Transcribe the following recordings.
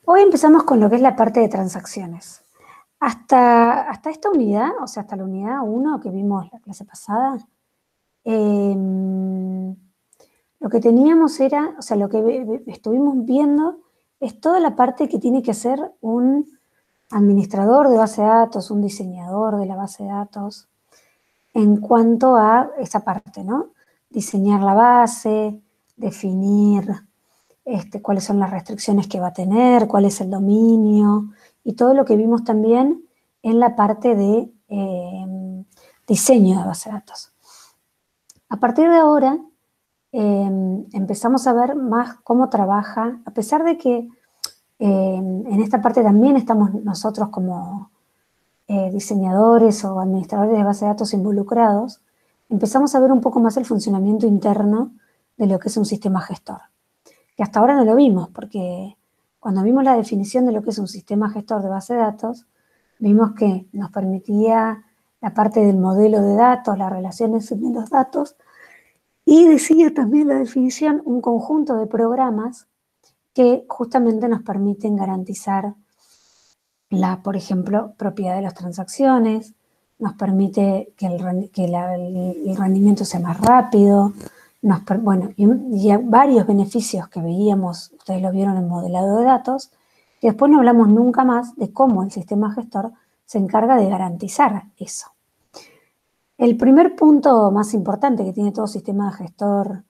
Hoy empezamos con lo que es la parte de transacciones. Hasta esta unidad, o sea, hasta la unidad 1 que vimos la clase pasada, lo que teníamos era, o sea, lo que estuvimos viendo es toda la parte que tiene que hacer un administrador de base de datos, un diseñador de la base de datos, en cuanto a esa parte, ¿no? Diseñar la base, definir cuáles son las restricciones que va a tener, cuál es el dominio, y todo lo que vimos también en la parte de diseño de base de datos. A partir de ahora, empezamos a ver más cómo trabaja, a pesar de que en esta parte también estamos nosotros como diseñadores o administradores de base de datos involucrados, empezamos a ver un poco más el funcionamiento interno de lo que es un sistema gestor. Que hasta ahora no lo vimos, porque cuando vimos la definición de lo que es un sistema gestor de base de datos, vimos que nos permitía la parte del modelo de datos, las relaciones de los datos, y decía también la definición un conjunto de programas que justamente nos permiten garantizar la, por ejemplo, propiedad de las transacciones, nos permite que el rendimiento sea más rápido, bueno, y varios beneficios que veíamos, ustedes lo vieron en el modelado de datos, y después no hablamos nunca más de cómo el sistema gestor se encarga de garantizar eso. El primer punto más importante que tiene todo sistema gestor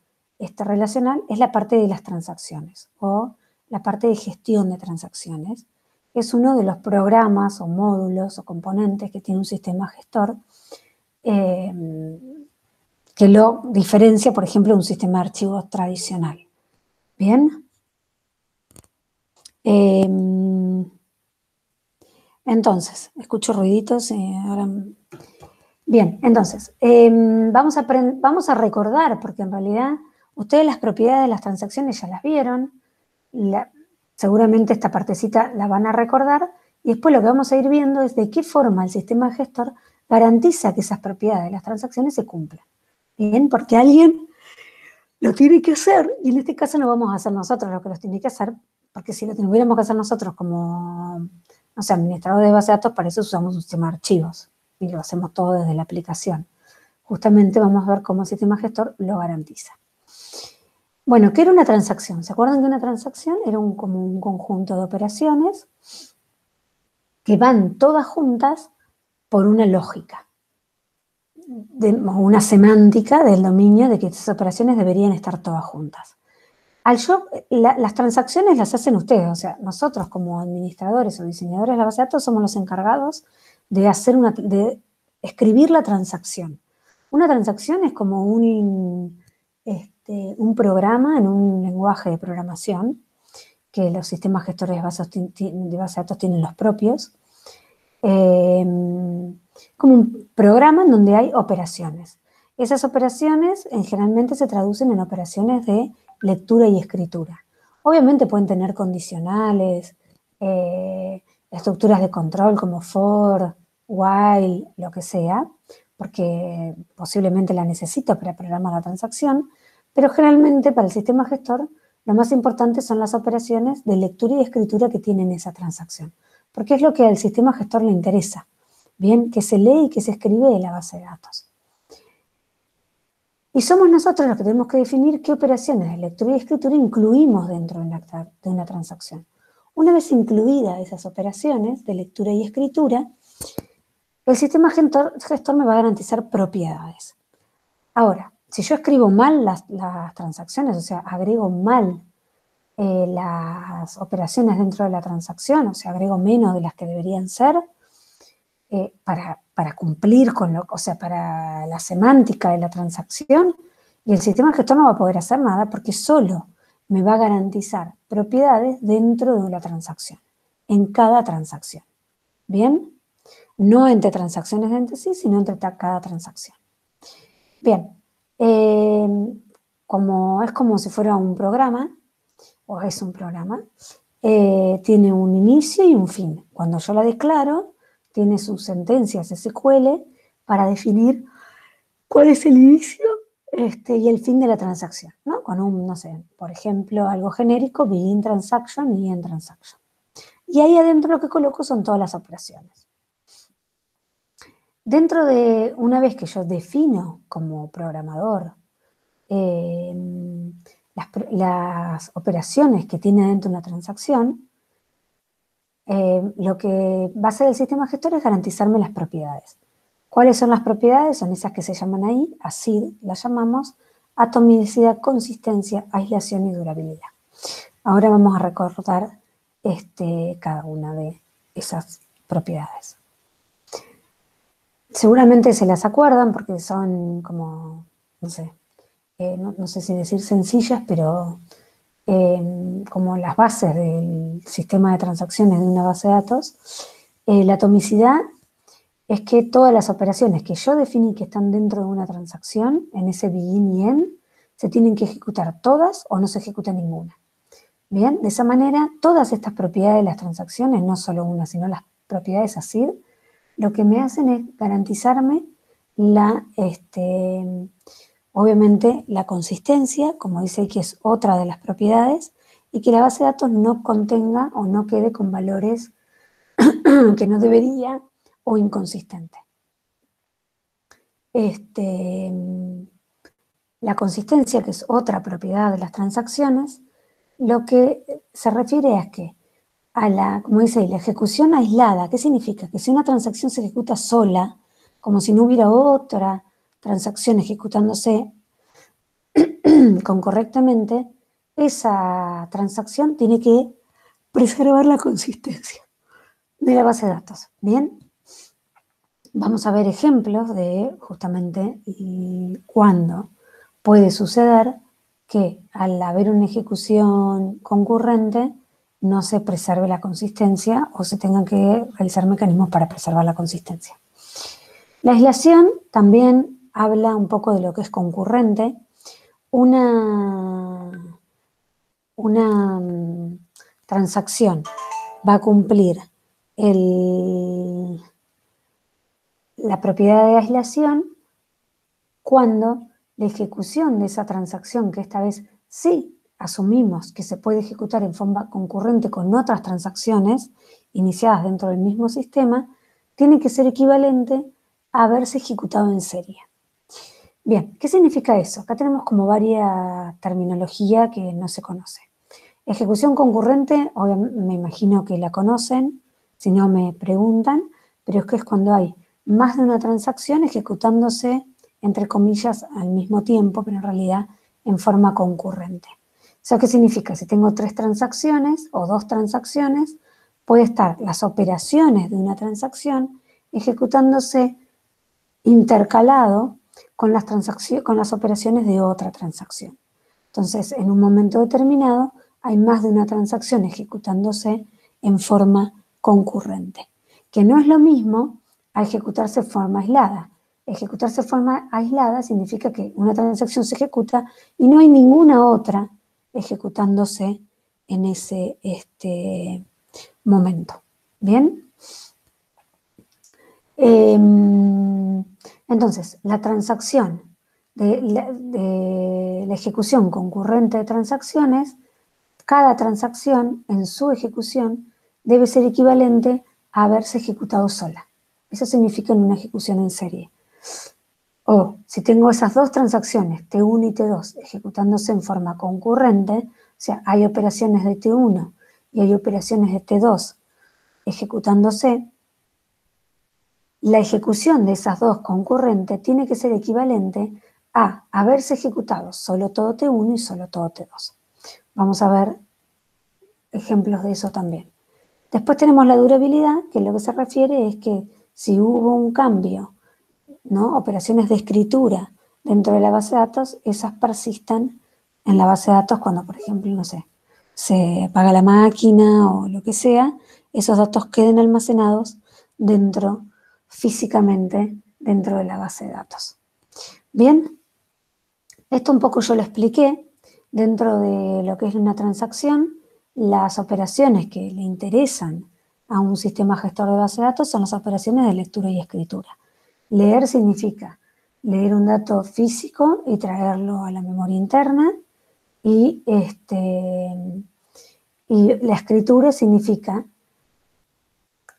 relacional es la parte de las transacciones o la parte de gestión de transacciones. Es uno de los programas o módulos o componentes que tiene un sistema gestor que lo diferencia, por ejemplo, de un sistema de archivos tradicional. ¿Bien? Entonces, escucho ruiditos. Ahora... Bien, entonces, vamos a recordar, porque en realidad ustedes las propiedades de las transacciones ya las vieron, seguramente esta partecita la van a recordar, y después lo que vamos a ir viendo es de qué forma el sistema gestor garantiza que esas propiedades de las transacciones se cumplan. Bien, porque alguien lo tiene que hacer, y en este caso no vamos a hacer nosotros lo que los tiene que hacer, porque si lo tuviéramos que hacer nosotros como, no sé, administrador de base de datos, para eso usamos un sistema de archivos, y lo hacemos todo desde la aplicación. Justamente vamos a ver cómo el sistema gestor lo garantiza. Bueno, ¿qué era una transacción? ¿Se acuerdan que una transacción era como un conjunto de operaciones que van todas juntas por una lógica, una semántica del dominio de que estas operaciones deberían estar todas juntas? Las transacciones las hacen ustedes, o sea, nosotros como administradores o diseñadores de la base de datos somos los encargados de escribir la transacción. Una transacción es como un programa en un lenguaje de programación, que los sistemas gestores de base de datos tienen los propios, como un programa en donde hay operaciones. Esas operaciones generalmente se traducen en operaciones de lectura y escritura. Obviamente pueden tener condicionales, estructuras de control como for, while, lo que sea, porque posiblemente la necesito para programar la transacción, pero generalmente para el sistema gestor lo más importante son las operaciones de lectura y escritura que tienen esa transacción, porque es lo que al sistema gestor le interesa, bien, que se lee y que se escribe de la base de datos. Y somos nosotros los que tenemos que definir qué operaciones de lectura y escritura incluimos dentro de una transacción. Una vez incluidas esas operaciones de lectura y escritura, el sistema gestor me va a garantizar propiedades. Ahora, si yo escribo mal las transacciones, o sea, agrego mal las operaciones dentro de la transacción, o sea, agrego menos de las que deberían ser, para cumplir con para la semántica de la transacción, y el sistema gestor no va a poder hacer nada porque solo me va a garantizar propiedades dentro de la transacción, en cada transacción. ¿Bien? No entre transacciones entre sí, sino entre cada transacción. Bien, es como si fuera un programa, o es un programa, tiene un inicio y un fin. Cuando yo la declaro, tiene sus sentencias SQL para definir cuál es el inicio y el fin de la transacción, ¿no? Con un, no sé, por ejemplo, algo genérico, begin transaction y end transaction. Y ahí adentro lo que coloco son todas las operaciones. Dentro de, una vez que yo defino como programador las operaciones que tiene dentro una transacción, lo que va a hacer el sistema gestor es garantizarme las propiedades. ¿Cuáles son las propiedades? Son esas que se llaman ahí, así las llamamos, atomicidad, consistencia, aislación y durabilidad. Ahora vamos a recordar cada una de esas propiedades. Seguramente se las acuerdan porque son como, no sé, no sé si decir sencillas, pero como las bases del sistema de transacciones de una base de datos. La atomicidad es que todas las operaciones que yo definí que están dentro de una transacción, en ese begin y end, se tienen que ejecutar todas o no se ejecuta ninguna. Bien, de esa manera, todas estas propiedades de las transacciones, no solo una, sino las propiedades ACID, lo que me hacen es garantizarme obviamente la consistencia, como dice aquí, es otra de las propiedades, y que la base de datos no contenga o no quede con valores que no debería o inconsistente. La consistencia, que es otra propiedad de las transacciones, lo que se refiere es que como dice ahí, la ejecución aislada, ¿qué significa? Que si una transacción se ejecuta sola, como si no hubiera otra transacción ejecutándose correctamente, esa transacción tiene que preservar la consistencia de la base de datos. ¿Bien? Vamos a ver ejemplos de justamente cuándo puede suceder que al haber una ejecución concurrente no se preserve la consistencia o se tengan que realizar mecanismos para preservar la consistencia. La aislación también habla un poco de lo que es concurrente. Una transacción va a cumplir la propiedad de aislación cuando la ejecución de esa transacción, que esta vez sí asumimos que se puede ejecutar en forma concurrente con otras transacciones iniciadas dentro del mismo sistema, tiene que ser equivalente a haberse ejecutado en serie. Bien, ¿qué significa eso? Acá tenemos como varias terminología que no se conoce. Ejecución concurrente, obviamente me imagino que la conocen, si no me preguntan, pero es que es cuando hay más de una transacción ejecutándose, entre comillas, al mismo tiempo, pero en realidad en forma concurrente. ¿Eso qué significa? Si tengo 3 transacciones o 2 transacciones, puede estar las operaciones de una transacción ejecutándose intercalado con las operaciones de otra transacción. Entonces, en un momento determinado, hay más de una transacción ejecutándose en forma concurrente, que no es lo mismo a ejecutarse de forma aislada. Ejecutarse de forma aislada significa que una transacción se ejecuta y no hay ninguna otra ejecutándose en ese momento. ¿Bien? Entonces, la transacción de la ejecución concurrente de transacciones, cada transacción en su ejecución debe ser equivalente a haberse ejecutado sola. Eso significa en una ejecución en serie. O si tengo esas 2 transacciones, T1 y T2, ejecutándose en forma concurrente, o sea, hay operaciones de T1 y hay operaciones de T2 ejecutándose, la ejecución de esas 2 concurrentes tiene que ser equivalente a haberse ejecutado solo todo T1 y solo todo T2. Vamos a ver ejemplos de eso también. Después tenemos la durabilidad, que lo que se refiere es que si hubo un cambio, ¿no? Operaciones de escritura dentro de la base de datos, esas persistan en la base de datos cuando, por ejemplo, no sé, se apaga la máquina o lo que sea, esos datos queden almacenados físicamente dentro de la base de datos. Bien, esto un poco yo lo expliqué dentro de lo que es una transacción. Las operaciones que le interesan a un sistema gestor de base de datos son las operaciones de lectura y escritura. Leer significa leer un dato físico y traerlo a la memoria interna, y la escritura significa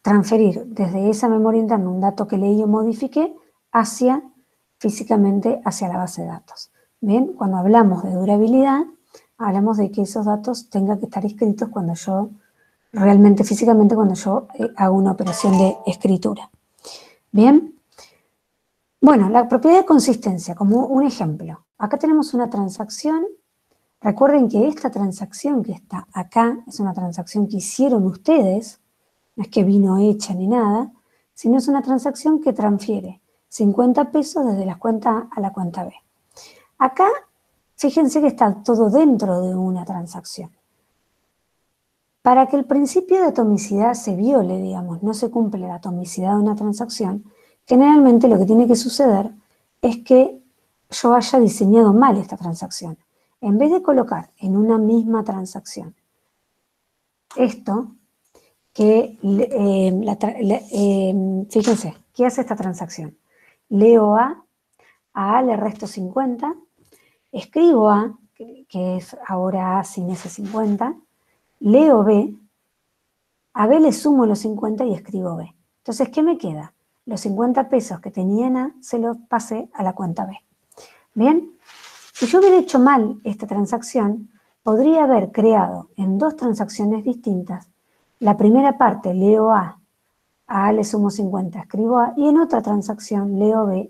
transferir desde esa memoria interna un dato que leí o modifiqué físicamente hacia la base de datos. Bien, cuando hablamos de durabilidad, hablamos de que esos datos tengan que estar escritos cuando yo, realmente físicamente cuando yo hago una operación de escritura. Bien, bueno, la propiedad de consistencia, como un ejemplo. Acá tenemos una transacción. Recuerden que esta transacción que está acá es una transacción que hicieron ustedes, no es que vino hecha ni nada, sino es una transacción que transfiere 50 pesos desde la cuenta A a la cuenta B. Acá, fíjense que está todo dentro de una transacción. Para que el principio de atomicidad se viole, digamos, no se cumple la atomicidad de una transacción, generalmente lo que tiene que suceder es que yo haya diseñado mal esta transacción. En vez de colocar en una misma transacción esto, fíjense, ¿qué hace esta transacción? Leo a le resto 50, escribo A, que es ahora A sin ese 50, leo B, a B le sumo los 50 y escribo B. Entonces, ¿qué me queda? Los 50 pesos que tenía en A se los pasé a la cuenta B. Bien, si yo hubiera hecho mal esta transacción, podría haber creado en dos transacciones distintas. La primera parte, leo A le sumo 50, escribo A, y en otra transacción, leo B,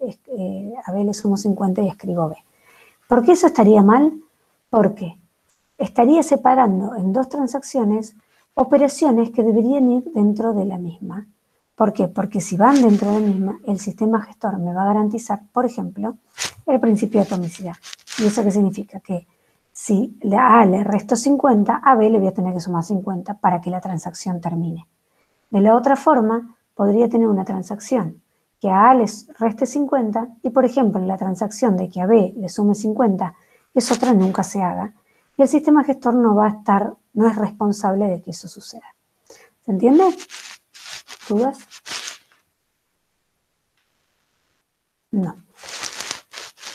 a B le sumo 50 y escribo B. ¿Por qué eso estaría mal? Porque estaría separando en dos transacciones operaciones que deberían ir dentro de la misma. ¿Por qué? Porque si van dentro de la misma, el sistema gestor me va a garantizar, por ejemplo, el principio de atomicidad. ¿Y eso qué significa? Que si a le resto 50, a B le voy a tener que sumar 50 para que la transacción termine. De la otra forma, podría tener una transacción que a les reste 50 y, por ejemplo, en la transacción de que a B le sume 50, esa otra nunca se haga. Y el sistema gestor no es responsable de que eso suceda. ¿Se entiende? ¿Dudas? No.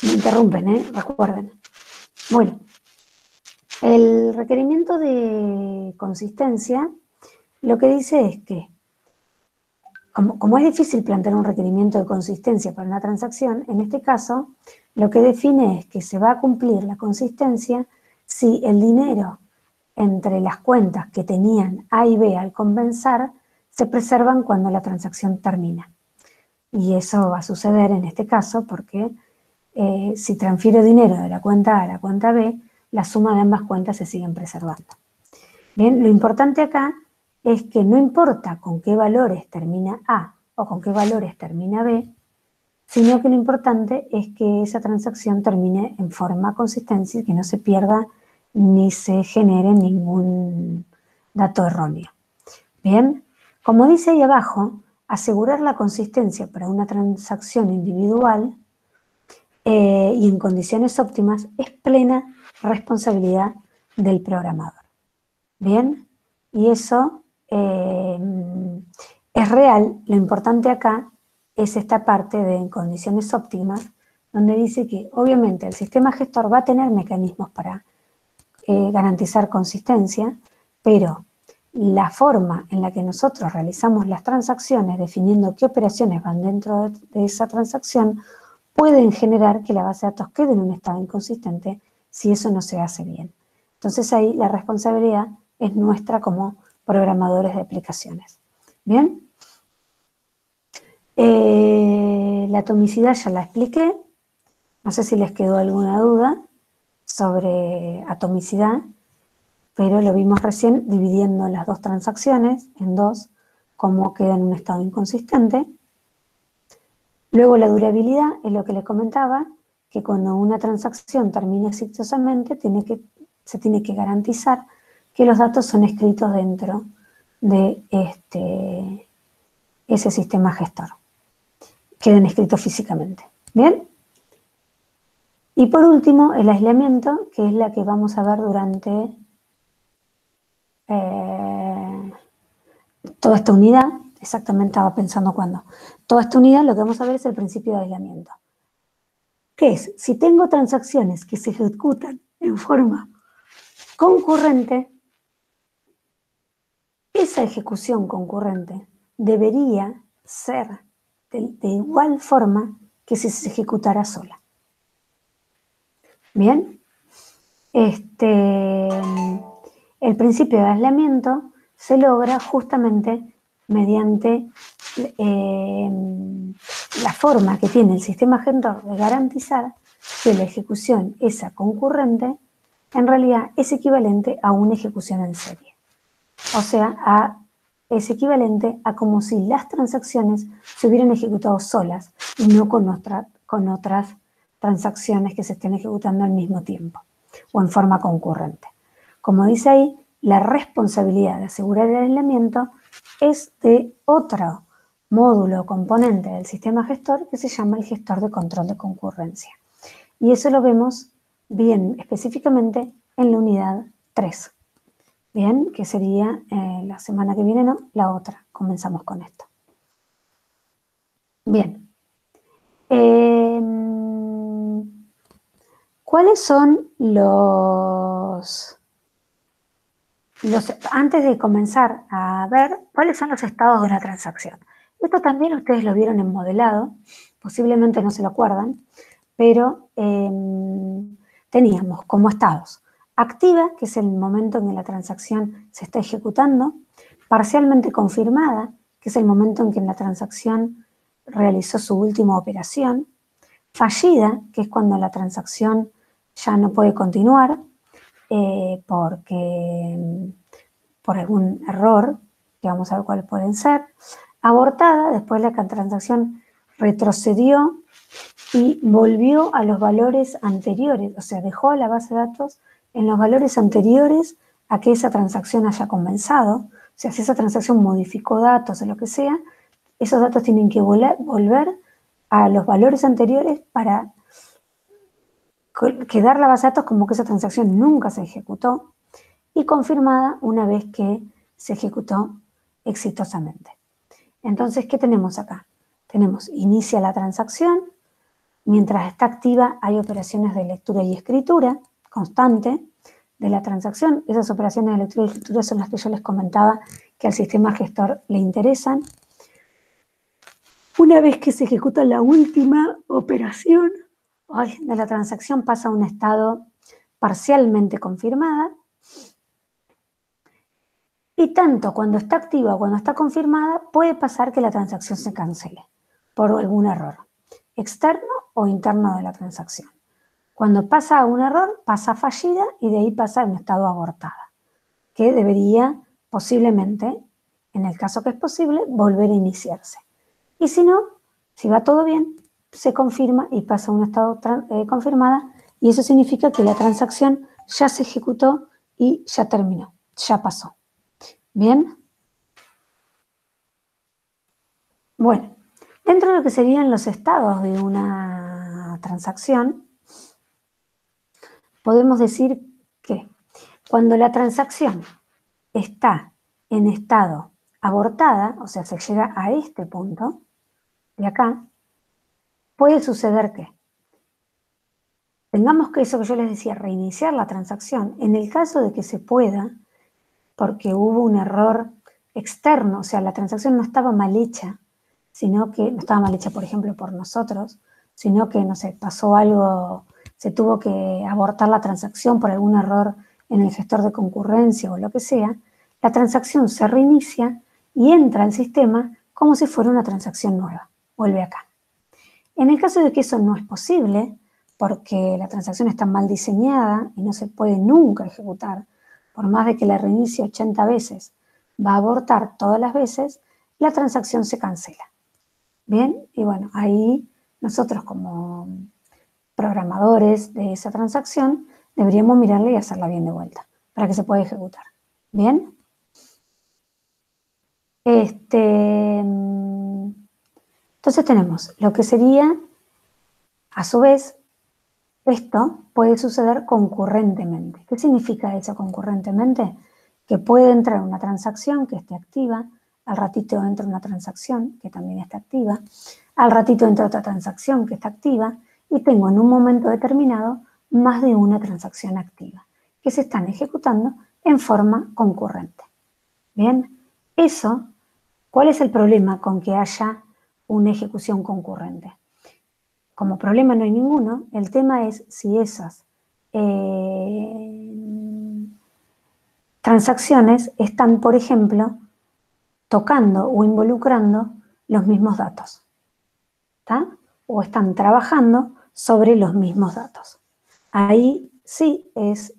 Me interrumpen, recuerden. Bueno, el requerimiento de consistencia lo que dice es que, como es difícil plantear un requerimiento de consistencia para una transacción, en este caso lo que define es que se va a cumplir la consistencia si el dinero entre las cuentas que tenían A y B al compensar se preservan cuando la transacción termina. Y eso va a suceder en este caso porque si transfiero dinero de la cuenta A a la cuenta B, la suma de ambas cuentas se siguen preservando. Bien, lo importante acá es que no importa con qué valores termina A o con qué valores termina B, sino que lo importante es que esa transacción termine en forma consistente y que no se pierda ni se genere ningún dato erróneo. Bien, como dice ahí abajo, asegurar la consistencia para una transacción individual y en condiciones óptimas es plena responsabilidad del programador. Bien, y eso es real. Lo importante acá es esta parte de en condiciones óptimas, donde dice que obviamente el sistema gestor va a tener mecanismos para garantizar consistencia, pero la forma en la que nosotros realizamos las transacciones, definiendo qué operaciones van dentro de esa transacción, pueden generar que la base de datos quede en un estado inconsistente si eso no se hace bien. Entonces ahí la responsabilidad es nuestra como programadores de aplicaciones. ¿Bien? La atomicidad ya la expliqué. No sé si les quedó alguna duda sobre atomicidad, pero lo vimos recién dividiendo las dos transacciones en dos, cómo queda en un estado inconsistente. Luego la durabilidad es lo que les comentaba, que cuando una transacción termina exitosamente se tiene que garantizar que los datos son escritos dentro de ese sistema gestor, queden escritos físicamente. ¿Bien? Y por último, el aislamiento, que es la que vamos a ver durante toda esta unidad. Exactamente, estaba pensando cuándo. Toda esta unidad lo que vamos a ver es el principio de aislamiento. ¿Qué es? Si tengo transacciones que se ejecutan en forma concurrente, esa ejecución concurrente debería ser de igual forma que si se ejecutara sola. Bien, el principio de aislamiento se logra justamente mediante la forma que tiene el sistema gestor de garantizar que la ejecución esa concurrente en realidad es equivalente a una ejecución en serie. O sea, es equivalente a como si las transacciones se hubieran ejecutado solas y no con otras transacciones que se estén ejecutando al mismo tiempo o en forma concurrente. Como dice ahí, la responsabilidad de asegurar el aislamiento es de otro módulo o componente del sistema gestor que se llama el gestor de control de concurrencia. Y eso lo vemos bien específicamente en la unidad 3. Bien, que sería la semana que viene, no, la otra. Comenzamos con esto. Bien. ¿Cuáles son antes de comenzar a ver, cuáles son los estados de una transacción? Esto también ustedes lo vieron en modelado, posiblemente no se lo acuerdan, pero teníamos como estados activa, que es el momento en que la transacción se está ejecutando, parcialmente confirmada, que es el momento en que la transacción realizó su última operación, fallida, que es cuando la transacción ya no puede continuar por algún error, que vamos a ver cuáles pueden ser, abortada, después la transacción retrocedió y volvió a los valores anteriores, o sea, dejó la base de datos en los valores anteriores a que esa transacción haya comenzado. O sea, si esa transacción modificó datos o lo que sea, esos datos tienen que volver a los valores anteriores para quedar la base de datos como que esa transacción nunca se ejecutó y confirmada una vez que se ejecutó exitosamente. Entonces, ¿qué tenemos acá? Tenemos inicia la transacción, mientras está activa hay operaciones de lectura y escritura constante de la transacción. Esas operaciones de lectura y escritura son las que yo les comentaba que al sistema gestor le interesan. Una vez que se ejecuta la última operación de la transacción pasa a un estado parcialmente confirmada y tanto cuando está activa o cuando está confirmada puede pasar que la transacción se cancele por algún error externo o interno de la transacción. Cuando pasa a un error, pasa fallida y de ahí pasa a un estado abortada, que debería posiblemente, en el caso que es posible, volver a iniciarse. Y si no, si va todo bien, se confirma y pasa a un estado confirmada y eso significa que la transacción ya se ejecutó y ya terminó, ya pasó. ¿Bien? Bueno, dentro de lo que serían los estados de una transacción, podemos decir que cuando la transacción está en estado abortada, o sea, se llega a este punto, de acá, puede suceder que tengamos que, eso que yo les decía, reiniciar la transacción. En el caso de que se pueda, porque hubo un error externo, o sea, la transacción no estaba mal hecha, sino que no estaba mal hecha, por ejemplo, por nosotros, sino que, no sé, pasó algo, se tuvo que abortar la transacción por algún error en el gestor de concurrencia o lo que sea, la transacción se reinicia y entra al sistema como si fuera una transacción nueva. Vuelve acá. En el caso de que eso no es posible, porque la transacción está mal diseñada y no se puede nunca ejecutar, por más de que la reinicie 80 veces, va a abortar todas las veces, la transacción se cancela. Bien, y bueno, ahí nosotros como programadores de esa transacción deberíamos mirarla y hacerla bien de vuelta para que se pueda ejecutar. Bien. Entonces tenemos lo que sería, a su vez, esto puede suceder concurrentemente. ¿Qué significa eso concurrentemente? Que puede entrar una transacción que esté activa, al ratito entra una transacción que también está activa, al ratito entra otra transacción que está activa y tengo en un momento determinado más de una transacción activa que se están ejecutando en forma concurrente. Bien, eso ¿Cuál es el problema con que haya una ejecución concurrente? Como problema no hay ninguno, el tema es si esas transacciones están, por ejemplo, tocando o involucrando los mismos datos, ¿está? O están trabajando sobre los mismos datos. Ahí sí es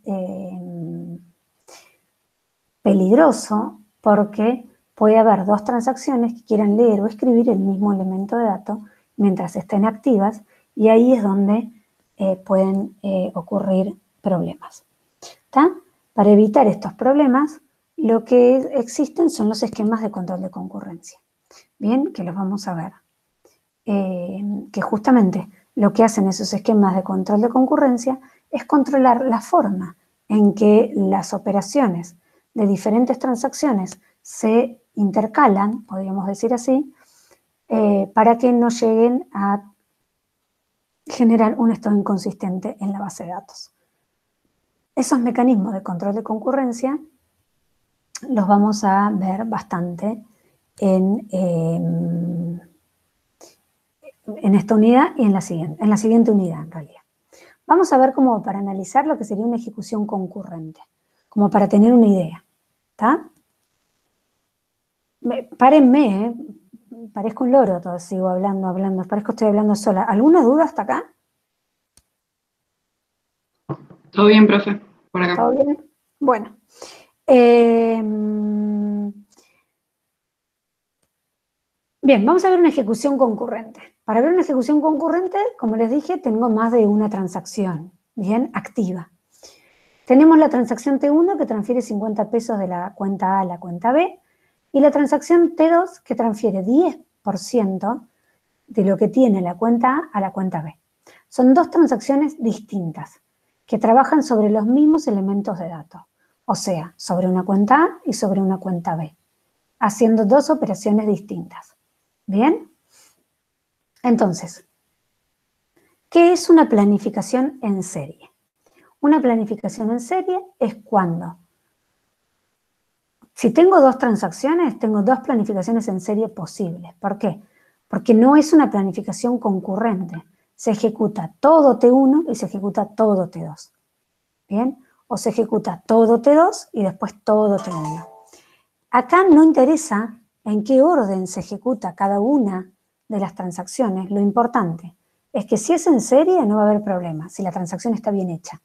peligroso porque puede haber dos transacciones que quieran leer o escribir el mismo elemento de dato mientras estén activas y ahí es donde pueden ocurrir problemas. ¿Está? Para evitar estos problemas, lo que existen son los esquemas de control de concurrencia. Bien, que los vamos a ver. Que justamente lo que hacen esos esquemas de control de concurrencia es controlar la forma en que las operaciones de diferentes transacciones se intercalan, podríamos decir así, para que no lleguen a generar un estado inconsistente en la base de datos. Esos mecanismos de control de concurrencia los vamos a ver bastante en esta unidad y en la siguiente unidad en realidad. Vamos a ver como para analizar lo que sería una ejecución concurrente, como para tener una idea, ¿está? Párenme, parezco un loro, todo sigo hablando, parezco que estoy hablando sola. ¿Alguna duda hasta acá? Todo bien, profe, por acá. ¿Todo bien? Bueno. Bien, vamos a ver una ejecución concurrente. Para ver una ejecución concurrente, como les dije, tengo más de una transacción, bien, activa. Tenemos la transacción T1 que transfiere 50 pesos de la cuenta A a la cuenta B y la transacción T2 que transfiere 10% de lo que tiene la cuenta A la cuenta B. Son dos transacciones distintas que trabajan sobre los mismos elementos de datos, o sea, sobre una cuenta A y sobre una cuenta B, haciendo dos operaciones distintas. ¿Bien? Entonces, ¿qué es una planificación en serie? Una planificación en serie es cuando, si tengo dos transacciones, tengo dos planificaciones en serie posibles. ¿Por qué? Porque no es una planificación concurrente. Se ejecuta todo T1 y se ejecuta todo T2. ¿Bien? O se ejecuta todo T2 y después todo T1. Acá no interesa en qué orden se ejecuta cada una de las transacciones. Lo importante es que si es en serie no va a haber problema, si la transacción está bien hecha.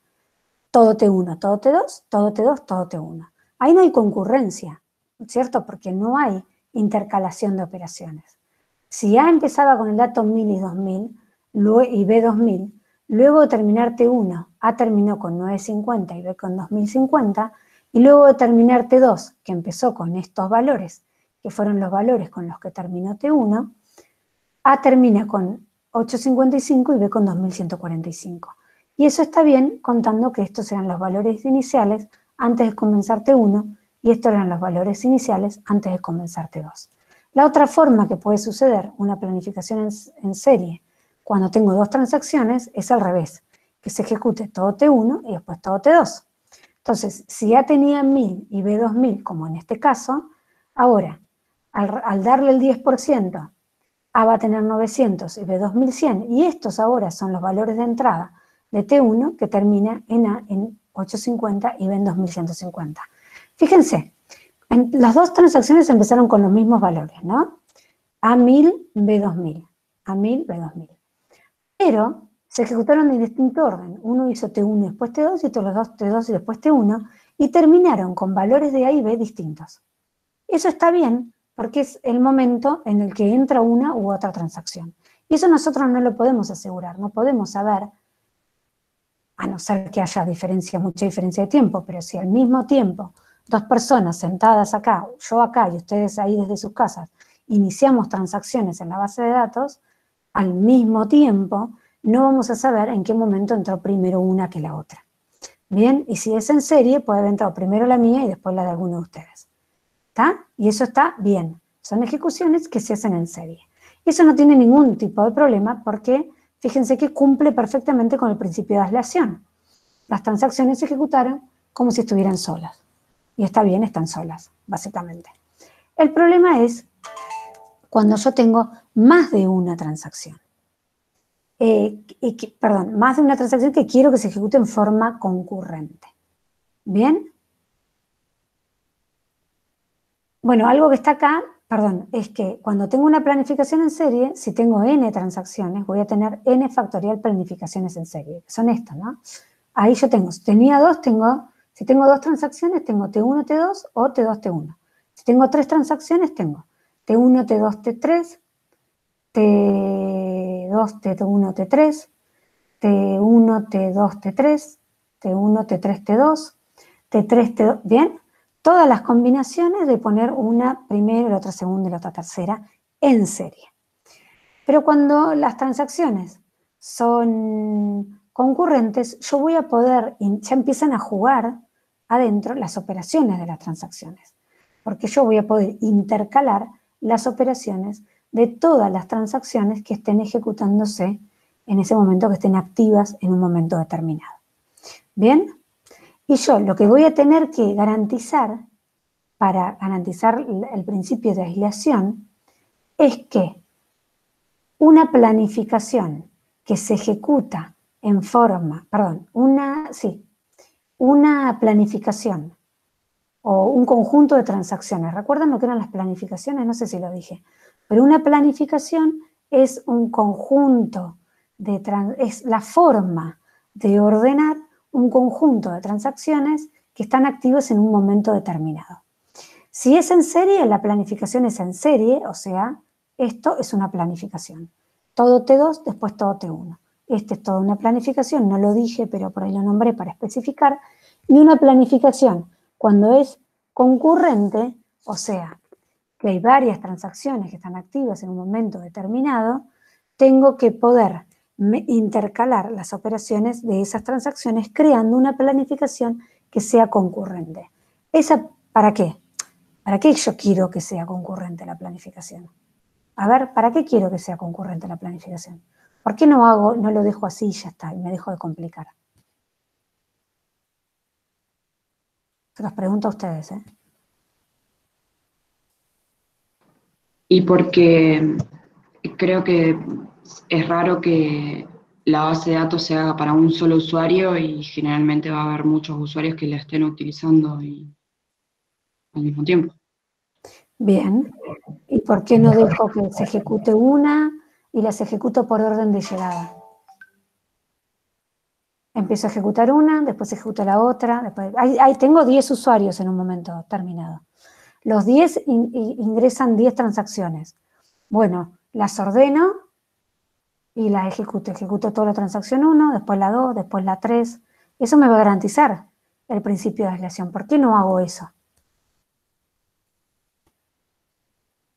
Todo T1, todo T2, todo T2, todo T1. Ahí no hay concurrencia, ¿cierto? Porque no hay intercalación de operaciones. Si A empezaba con el dato 1000 y 2000 y B 2000, luego de terminar T1, A terminó con 950 y B con 2050, y luego de terminar T2, que empezó con estos valores, que fueron los valores con los que terminó T1, A termina con 855 y B con 2145. Y eso está bien contando que estos eran los valores iniciales antes de comenzar T1 y estos eran los valores iniciales antes de comenzar T2. La otra forma que puede suceder una planificación en serie cuando tengo dos transacciones es al revés, que se ejecute todo T1 y después todo T2. Entonces, si A tenía 1000 y B 2000, como en este caso, ahora, al darle el 10%, A va a tener 900 y B 2100, y estos ahora son los valores de entrada de T1 que termina en A en 850 y B en 2150. Fíjense, las dos transacciones empezaron con los mismos valores, ¿no? A1000, B2000, A1000, B2000. Pero se ejecutaron en distinto orden. Uno hizo T1 y después T2 y otros los dos T2 y después T1 y terminaron con valores de A y B distintos. Eso está bien porque es el momento en el que entra una u otra transacción. Y eso nosotros no lo podemos asegurar, no podemos saber, a no ser que haya mucha diferencia de tiempo, pero si al mismo tiempo dos personas sentadas acá, yo acá y ustedes ahí desde sus casas, iniciamos transacciones en la base de datos, al mismo tiempo no vamos a saber en qué momento entró primero una que la otra. Bien, y si es en serie, puede haber entrado primero la mía y después la de alguno de ustedes. ¿Está? Y eso está bien. Son ejecuciones que se hacen en serie. Y eso no tiene ningún tipo de problema porque fíjense que cumple perfectamente con el principio de aislación. Las transacciones se ejecutaron como si estuvieran solas. Y está bien, están solas, básicamente. El problema es cuando yo tengo más de una transacción. Más de una transacción que quiero que se ejecute en forma concurrente. ¿Bien? Bueno, algo que está acá, es que cuando tengo una planificación en serie, si tengo n transacciones, voy a tener n factorial planificaciones en serie, que son estas, ¿no? Ahí yo tengo, si tengo dos transacciones, tengo T1, T2 o T2, T1. Si tengo tres transacciones, tengo T1, T2, T3, T2, T1, T3, T1, T2, T3, T1, T3, T2, T3, T2, ¿bien? Todas las combinaciones de poner una primera, la otra segunda y la otra tercera en serie. Pero cuando las transacciones son concurrentes, yo voy a poder, ya empiezan a jugar adentro las operaciones de las transacciones, porque yo voy a poder intercalar las operaciones de todas las transacciones que estén ejecutándose en ese momento, que estén activas en un momento determinado. ¿Bien? Y yo lo que voy a tener que garantizar, para garantizar el principio de aislación, es que una planificación que se ejecuta en forma, una planificación o un conjunto de transacciones. ¿Recuerdan lo que eran las planificaciones? No sé si lo dije. Pero una planificación es un conjunto es la forma de ordenar un conjunto de transacciones que están activas en un momento determinado. Si es en serie, la planificación es en serie, o sea, esto es una planificación. Todo T2, después todo T1. Este es toda una planificación, no lo dije, pero por ahí lo nombré para especificar. Y una planificación, cuando es concurrente, o sea, que hay varias transacciones que están activas en un momento determinado, tengo que poder intercalar las operaciones de esas transacciones creando una planificación que sea concurrente. ¿Para qué? ¿Para qué yo quiero que sea concurrente la planificación? A ver, ¿para qué quiero que sea concurrente la planificación? ¿Por qué no lo dejo así y ya está, y me dejo de complicar? Se los pregunto a ustedes, ¿eh? Y porque creo que es raro que la base de datos se haga para un solo usuario y generalmente va a haber muchos usuarios que la estén utilizando al mismo tiempo. Bien. ¿Y por qué no dejo que se ejecute una y las ejecuto por orden de llegada? Empiezo a ejecutar una, después ejecuto la otra. Después, tengo 10 usuarios en un momento terminado. Los 10 ingresan 10 transacciones. Bueno, las ordeno y las ejecuto. Ejecuto toda la transacción 1, después la 2, después la 3. Eso me va a garantizar el principio de aislación. ¿Por qué no hago eso?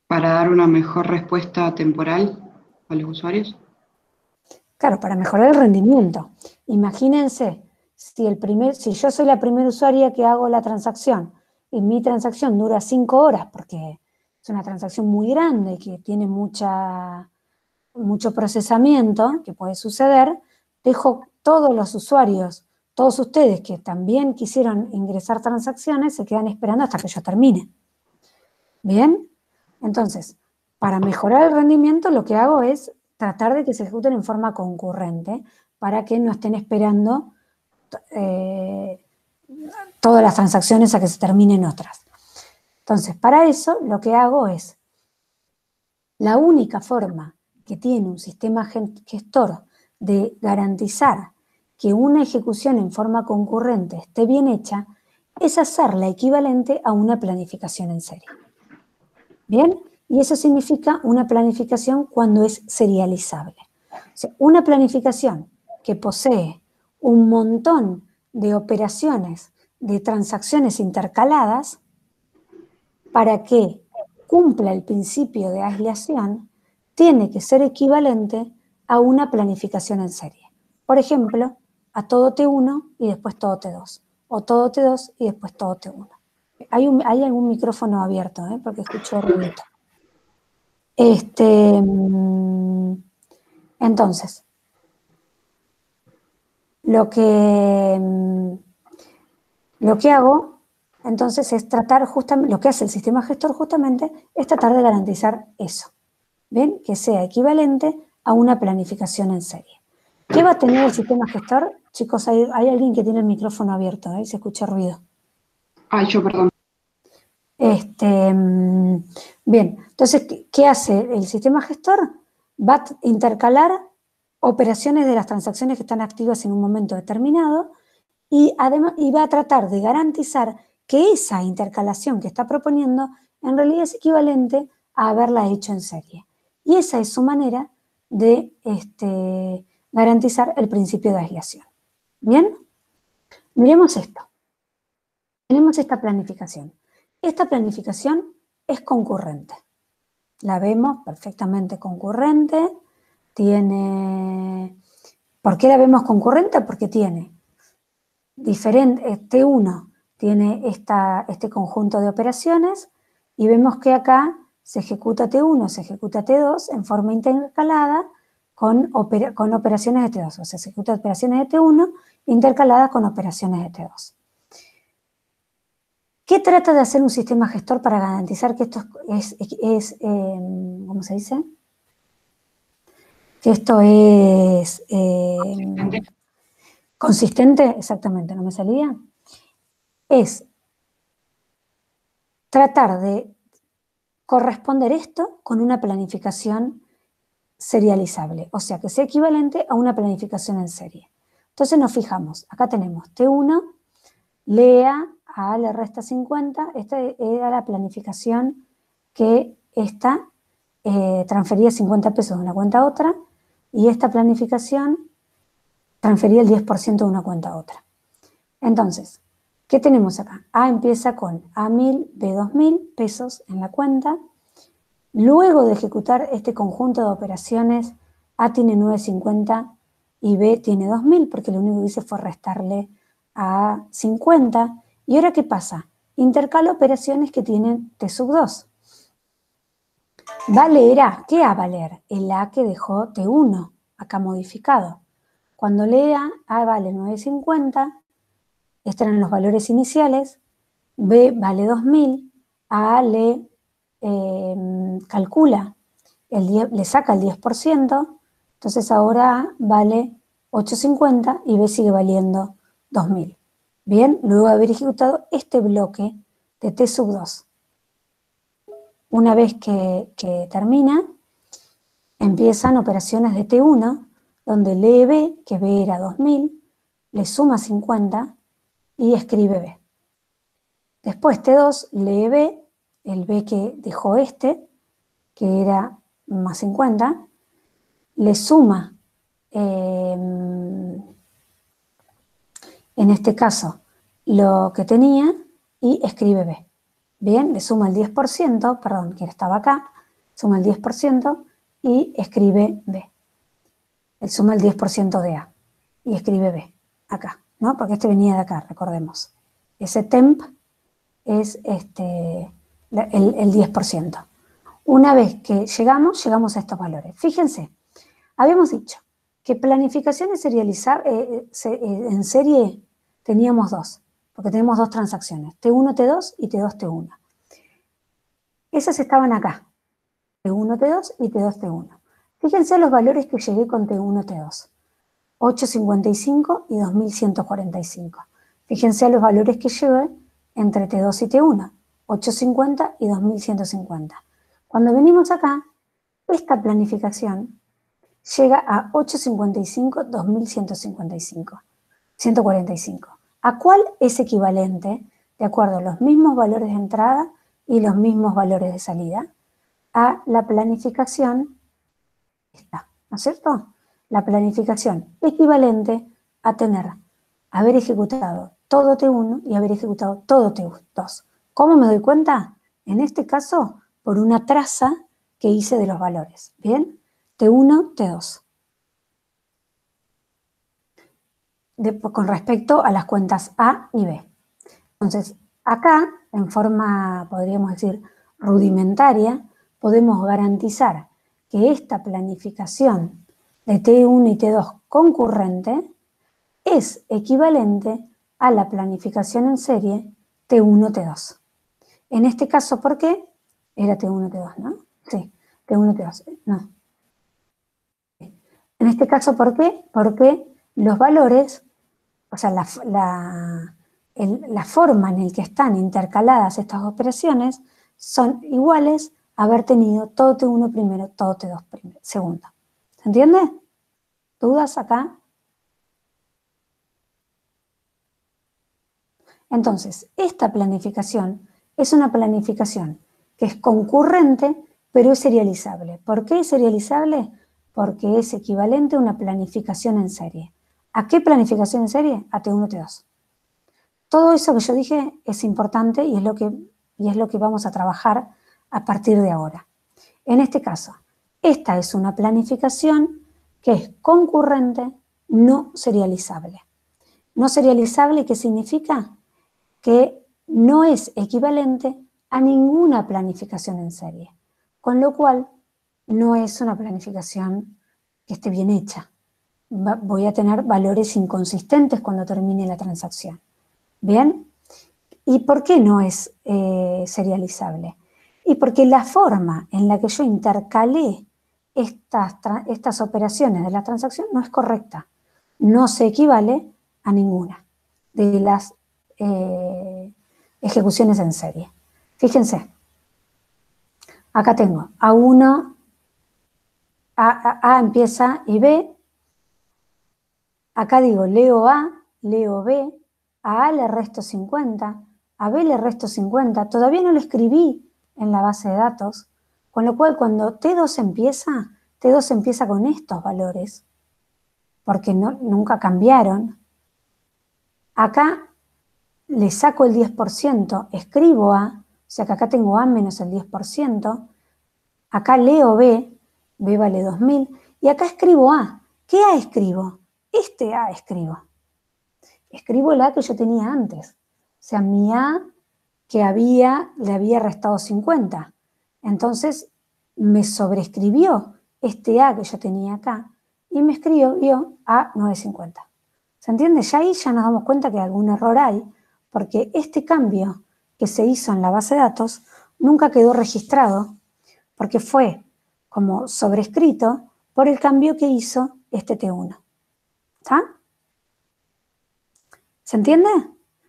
Para dar una mejor respuesta temporal a los usuarios. Claro, para mejorar el rendimiento. Imagínense, si yo soy la primera usuaria que hago la transacción y mi transacción dura 5 horas, porque es una transacción muy grande que tiene mucho procesamiento que puede suceder, dejo todos los usuarios, todos ustedes que también quisieron ingresar transacciones, se quedan esperando hasta que yo termine. ¿Bien? Entonces, para mejorar el rendimiento lo que hago es tratar de que se ejecuten en forma concurrente para que no estén esperando todas las transacciones a que se terminen otras. Entonces, para eso lo que hago es, la única forma que tiene un sistema gestor de garantizar que una ejecución en forma concurrente esté bien hecha es hacerla equivalente a una planificación en serie. ¿Bien? Y eso significa una planificación cuando es serializable. O sea, una planificación que posee un montón de operaciones, de transacciones intercaladas, para que cumpla el principio de aislación, tiene que ser equivalente a una planificación en serie. Por ejemplo, a todo T1 y después todo T2, o todo T2 y después todo T1. Hay algún micrófono abierto, porque escucho ruido. Entonces, lo que hago, entonces, es tratar justamente, lo que hace el sistema gestor justamente, es tratar de garantizar eso. ¿ven? Que sea equivalente a una planificación en serie. ¿Qué va a tener el sistema gestor? Chicos, hay alguien que tiene el micrófono abierto, ¿eh? Se escucha ruido. Ay, yo, perdón. Bien, entonces, ¿qué hace el sistema gestor? Va a intercalar operaciones de las transacciones que están activas en un momento determinado y además va a tratar de garantizar que esa intercalación que está proponiendo en realidad es equivalente a haberla hecho en serie. Y esa es su manera de garantizar el principio de aislación. ¿Bien? Miremos esto. Tenemos esta planificación. Esta planificación es concurrente. La vemos perfectamente concurrente. ¿Por qué la vemos concurrente? Porque tiene T1 tiene este conjunto de operaciones y vemos que acá se ejecuta T1, se ejecuta T2 en forma intercalada con operaciones de T2. O sea, se ejecuta operaciones de T1 intercaladas con operaciones de T2. ¿Qué trata de hacer un sistema gestor para garantizar que esto ¿cómo se dice? Que esto es consistente, exactamente, no me salía. Es tratar de corresponder esto con una planificación serializable, o sea, que sea equivalente a una planificación en serie. Entonces nos fijamos, acá tenemos T1, lea, A le resta 50, esta era la planificación que esta transfería 50 pesos de una cuenta a otra, y esta planificación transfería el 10% de una cuenta a otra. Entonces, ¿qué tenemos acá? A empieza con A1000, B2000 pesos en la cuenta. Luego de ejecutar este conjunto de operaciones, A tiene 950 y B tiene 2000, porque lo único que hice fue restarle a 50. ¿Y ahora qué pasa? Intercalo operaciones que tienen T sub 2. Va a leer A. ¿Qué A va a leer? El A que dejó T1, acá modificado. Cuando lea, A vale 950, estos eran los valores iniciales, B vale 2000, A le calcula, le saca el 10%, entonces ahora A vale 850 y B sigue valiendo 2000. Bien, luego de haber ejecutado este bloque de T sub 2. Una vez que termina, empiezan operaciones de T1, donde lee B, que B era 2000, le suma 50 y escribe B. Después T2 lee B, el B que dejó que era más 50, le suma, en este caso, lo que tenía y escribe B. Bien, le suma el 10%, perdón, que estaba acá, suma el 10% y escribe B. Le suma el 10% de A y escribe B, acá, ¿no? Porque este venía de acá, recordemos. Ese temp es el 10%. Una vez que llegamos a estos valores. Fíjense, habíamos dicho que planificaciones en serie teníamos dos, porque tenemos dos transacciones, T1, T2 y T2, T1. Esas estaban acá, T1, T2 y T2, T1. Fíjense los valores que llegué con T1, T2. 855 y 2145. Fíjense los valores que llevé entre T2 y T1, 850 y 2150. Cuando venimos acá, esta planificación llega a 855, 2155, 145. ¿A cuál es equivalente, de acuerdo a los mismos valores de entrada y los mismos valores de salida? A la planificación esta, ¿no es cierto? La planificación equivalente a haber ejecutado todo T1 y haber ejecutado todo T2. ¿Cómo me doy cuenta? En este caso, por una traza que hice de los valores. ¿Bien? T1, T2. Con respecto a las cuentas A y B. Entonces, acá, en forma, podríamos decir, rudimentaria, podemos garantizar que esta planificación de T1 y T2 concurrente es equivalente a la planificación en serie T1, T2. En este caso, ¿por qué? Era T1, T2, ¿no? Sí. T1, T2. No. En este caso, ¿por qué? Porque los valores, o sea, la forma en la que están intercaladas estas operaciones son iguales a haber tenido todo T1 primero, todo T2 primero, segundo. ¿Se entiende? ¿Dudas acá? Entonces, esta planificación es una planificación que es concurrente, pero es serializable. ¿Por qué es serializable? Porque es equivalente a una planificación en serie. ¿A qué planificación en serie? A T1, T2. Todo eso que yo dije es importante y es lo que vamos a trabajar a partir de ahora. En este caso, esta es una planificación que es concurrente, no serializable. No serializable, ¿qué significa? Que no es equivalente a ninguna planificación en serie, con lo cual no es una planificación que esté bien hecha. Voy a tener valores inconsistentes cuando termine la transacción. ¿Bien? ¿Y por qué no es serializable? Y porque la forma en la que yo intercalé estas operaciones de la transacción no es correcta. No se equivale a ninguna de las ejecuciones en serie. Fíjense, acá tengo A1, A empieza y B. Acá digo, leo A, leo B, a le resto 50, a B le resto 50, todavía no lo escribí en la base de datos, con lo cual cuando T2 empieza con estos valores, porque nunca cambiaron. Acá le saco el 10%, escribo A, o sea que acá tengo A menos el 10%, acá leo B, B vale 2000, y acá escribo A. ¿Qué A escribo? Este A escribo. Escribo el A que yo tenía antes. O sea, mi A que le había restado 50. Entonces, me sobreescribió este A que yo tenía acá y me escribió A 950. ¿Se entiende? Ya ahí ya nos damos cuenta que algún error hay, porque este cambio que se hizo en la base de datos nunca quedó registrado, porque fue como sobrescrito por el cambio que hizo este T1. ¿Está? ¿Se entiende?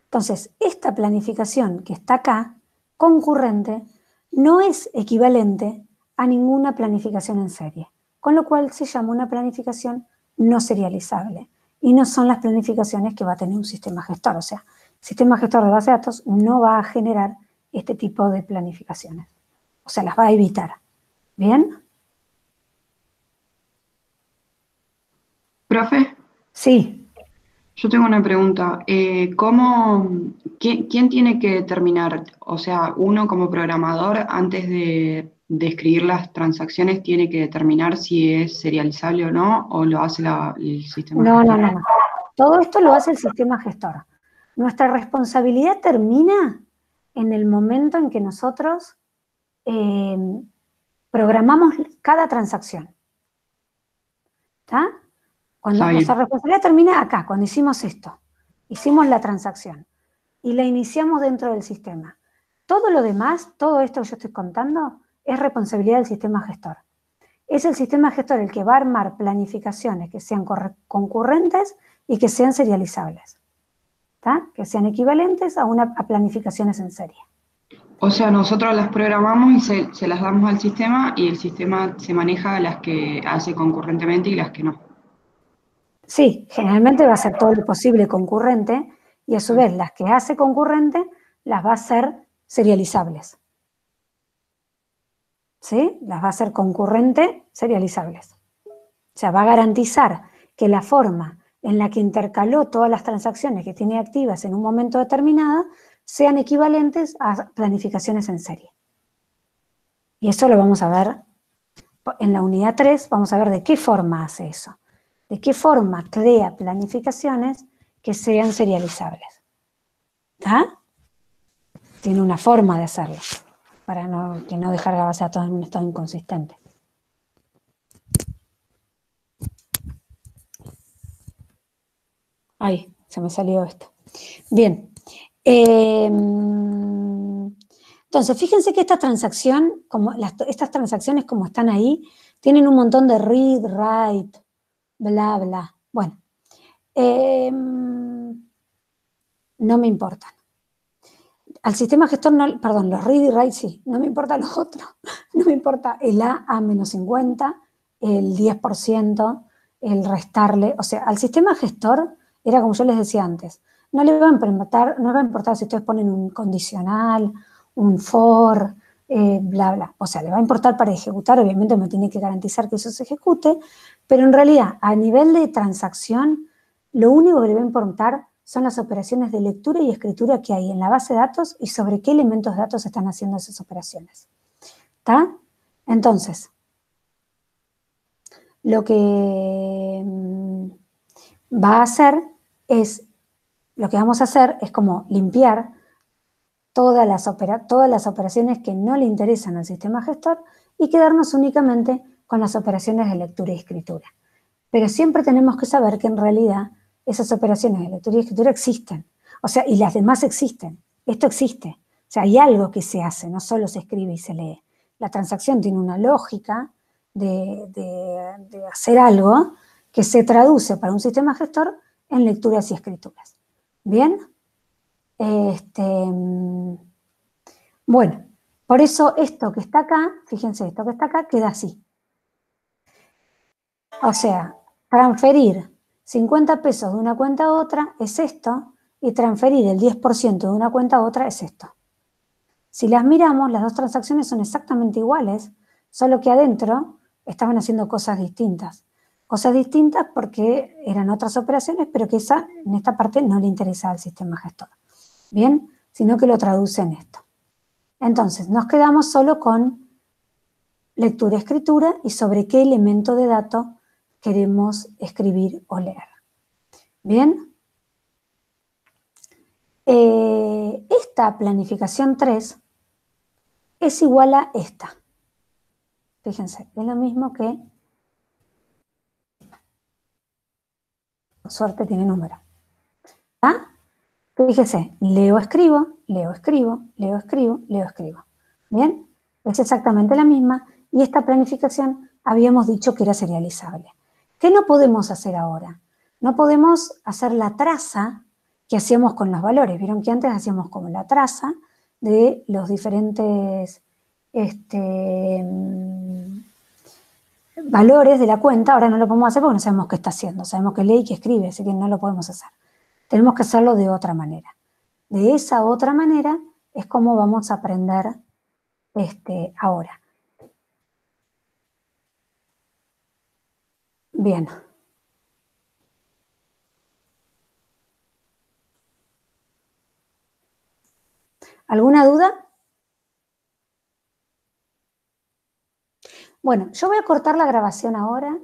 Entonces, esta planificación que está acá, concurrente, no es equivalente a ninguna planificación en serie, con lo cual se llama una planificación no serializable. Y no son las planificaciones que va a tener un sistema gestor. O sea, el sistema gestor de base de datos no va a generar este tipo de planificaciones. O sea, las va a evitar. ¿Bien? Profe, Sí. yo tengo una pregunta. ¿Quién tiene que determinar, o sea, uno como programador, antes de escribir las transacciones, tiene que determinar si es serializable o no, o lo hace el sistema No, no, gestor? no, no. Todo esto lo hace el sistema gestor. Nuestra responsabilidad termina en el momento en que nosotros programamos cada transacción. ¿Está? Está Nuestra bien. responsabilidad termina acá, cuando hicimos esto. Hicimos la transacción y la iniciamos dentro del sistema. Todo lo demás, todo esto que yo estoy contando, es responsabilidad del sistema gestor. Es el sistema gestor el que va a armar planificaciones que sean concurrentes y que sean serializables. ¿Está? Que sean equivalentes a planificaciones en serie. O sea, nosotros las programamos y se las damos al sistema y el sistema se maneja las que hace concurrentemente y las que no. Sí, generalmente va a ser todo lo posible concurrente y a su vez las que hace concurrente las va a hacer serializables. ¿Sí? Las va a hacer concurrente serializables. O sea, va a garantizar que la forma en la que intercaló todas las transacciones que tiene activas en un momento determinado sean equivalentes a planificaciones en serie. Y eso lo vamos a ver en la unidad 3, vamos a ver de qué forma hace eso. De qué forma crea planificaciones que sean serializables. ¿Está? Tiene una forma de hacerlo, para que no dejar la base de datos en un estado inconsistente. Ay, se me salió esto. Bien. Entonces, fíjense que esta transacción, estas transacciones como están ahí, tienen un montón de read, write, bla, bla. Bueno, no me importan. Al sistema gestor, no, perdón, los read y write sí, no me importa los otros. No me importa el A menos 50, el 10%, el restarle. O sea, al sistema gestor, era como yo les decía antes, no le va a importar si ustedes ponen un condicional, un for, bla, bla. O sea, le va a importar para ejecutar, obviamente me tiene que garantizar que eso se ejecute, pero en realidad, a nivel de transacción, lo único que le va a importar son las operaciones de lectura y escritura que hay en la base de datos y sobre qué elementos de datos están haciendo esas operaciones. ¿Está? Entonces, lo que lo que vamos a hacer es como limpiar todas las operaciones que no le interesan al sistema gestor y quedarnos únicamente con las operaciones de lectura y escritura. Pero siempre tenemos que saber que en realidad esas operaciones de lectura y escritura existen. O sea, y las demás existen. Esto existe. O sea, hay algo que se hace, no solo se escribe y se lee. La transacción tiene una lógica de hacer algo que se traduce para un sistema gestor en lecturas y escrituras. ¿Bien? Bueno, por eso esto que está acá, fíjense, esto que está acá queda así. O sea, transferir 50 pesos de una cuenta a otra es esto, y transferir el 10% de una cuenta a otra es esto. Si las miramos, las dos transacciones son exactamente iguales, solo que adentro estaban haciendo cosas distintas. Cosas distintas porque eran otras operaciones, pero que en esta parte no le interesa al sistema gestor. ¿Bien? Sino que lo traduce en esto. Entonces, nos quedamos solo con lectura, escritura y sobre qué elemento de dato queremos escribir o leer. ¿Bien? Esta planificación 3 es igual a esta. Fíjense, es lo mismo que... Por suerte tiene número. ¿Ah? Fíjese, leo, escribo, leo, escribo, leo, escribo, leo, escribo. ¿Bien? Es exactamente la misma y esta planificación habíamos dicho que era serializable. ¿Qué no podemos hacer ahora? No podemos hacer la traza que hacíamos con los valores. Vieron que antes hacíamos como la traza de los diferentes valores de la cuenta. Ahora no lo podemos hacer porque no sabemos qué está haciendo. Sabemos que lee y que escribe, así que no lo podemos hacer. Tenemos que hacerlo de otra manera. De esa otra manera es como vamos a aprender ahora. Bien. ¿Alguna duda? Bueno, yo voy a cortar la grabación ahora